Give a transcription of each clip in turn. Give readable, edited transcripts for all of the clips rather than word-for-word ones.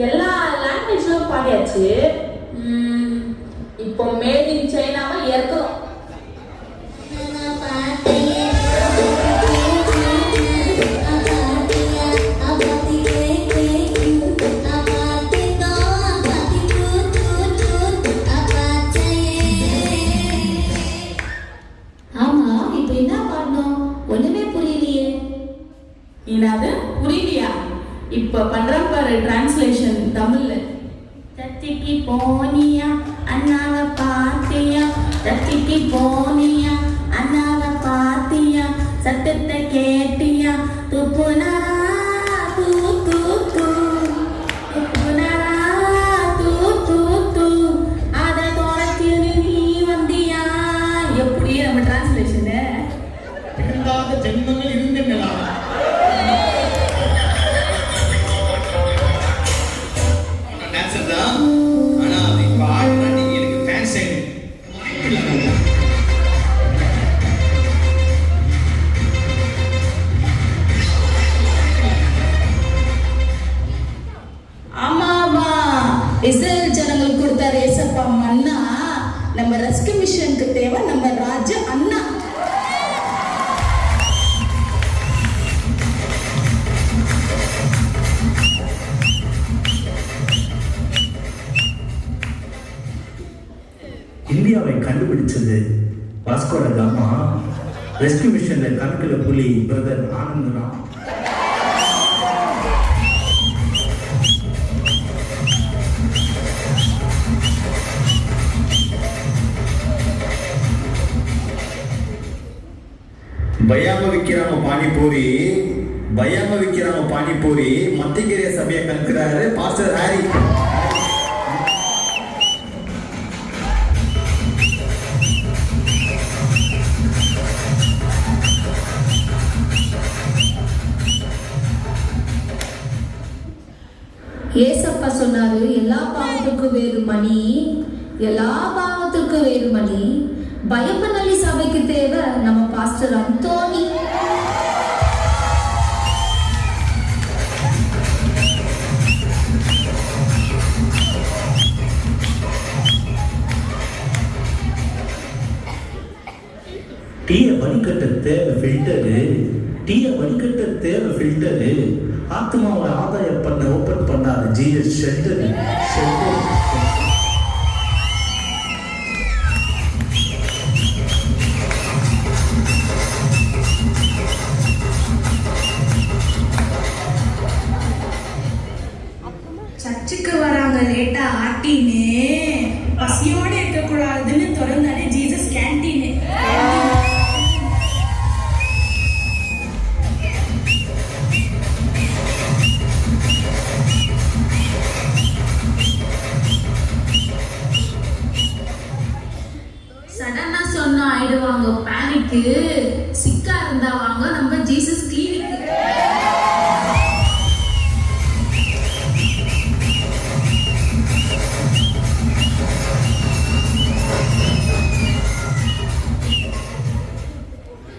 எல்லா லாங்குவேஜ்லும் பாடியாச்சு. இப்போ made in சைனாவை ஏற்கிறோம். ஆமா, இப்ப என்ன பாடணும்? ஒண்ணுமே புரியலையே. என்னது புரியலையா? இப்ப பண்றேன் பாரு டிரான்ஸ்லேஷன் தமிழ்ல. தத்திக்கு போனியா அண்ணாவை பார்த்தியா, தத்திக்கு போனியா அண்ணாவை பார்த்தியா, சத்தத்தை கேட்டியா, துப்புனா தூ தூ தூ, துப்புனா தூ தூ தூ, அதை துரத்தில் நீ வந்தியா. எப்படி நம்ம டிரான்ஸ்லேஷனு? இல்லாத ஜென்மங்கள் இருந்தீங்களா? டான்சர் தான், ஆனா அது இப்ப ஆடுனா நீங்க எனக்கு ஃபேன்ஸ் ஆயிடுங்க. ஆமாவா, இஸ்ரேல் ஜனங்கள் கொடுத்தாரு ஏசப்பா மன்னா. நம்ம ரெஸ்கியூ மிஷனுக்கு தேவை நம்ம ராஜ அண்ணா. இந்தியாவை கண்டுபிடிச்சது வாஸ்கோ ட காமா. ரெஸ்கியூ மிஷன்ல கணக்குல புலி பிரதர் ஆனந்த்ராம். ಭಯಾಮ ವಿಕ್ಕಿರಾಮ ಪಾನಿಪೂರಿ, ಭಯಾಮ ವಿಕ್ಕಿರಾಮ ಪಾನಿಪೂರಿ ಮತ್ತಿಗೆರೆಯ ಸಭೆಯ ಕಲ್ಕರಾರೆ ಪಾಸ್ಟರ್ ಹ್ಯಾರಿ. ஏசப்பா சொன்னாரு, எல்லா பாவத்துக்கும் வேறு மணி, எல்லா பாவத்துக்கும் வேறு மணி. பயப்பநல்லி சபைக்கு தேவை நம்ம பாஸ்டர் அந்தோனி. டீய வடிகட்ட தேவை ஃபில்டரு, டீய வடிகட்ட தேவை ஃபில்டரு. ஆத்மாவை ஆதாயம் பண்ண ஓபன் பண்ணாரு ஜீசஸ் ஷெல்டரு. சர்ச்சுக்கு வராங்க லேட்டா ஆட்டின்னு, பசியோட இருக்கக்கூடாதுன்னு திறந்தாரு ஜீசஸ் கேன்டீன். சடனா சொன்னா ஆயிடுவாங்க பேனிக்கு. சிக்கா இருந்தா வாங்க நம்ம ஜீசஸ் கிளினிக்கு.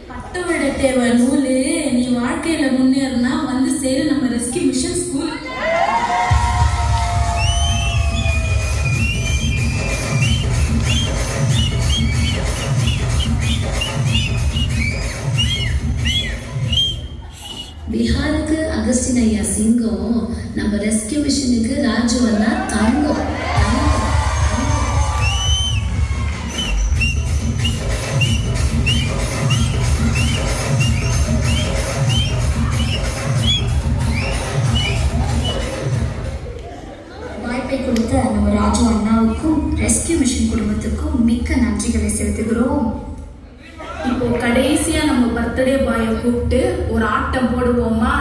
பட்டவிட தேவை நூலு, நீ வாழ்க்கையில முன்னேறினா வந்து சேரு நம்ம ரெஸ்கியூ மிஷன் ஸ்கூல். பீகாருக்கு அகஸ்டின் ஐயா சிங்கம், நம்ம ரெஸ்கியூ மிஷனுக்கு ராஜு அண்ணா தங்கம். வாய்ப்பை கொடுத்த நம்ம ராஜு அண்ணாவுக்கும் ரெஸ்கியூ மிஷன் குடும்பத்துக்கும் மிக்க நன்றிகளை செலுத்துகிறோம். இப்போ கடைசியா நம்ம பர்த்டே பாயை கூப்பிட்டு ஒரு ஆட்டம் போடுவோமா?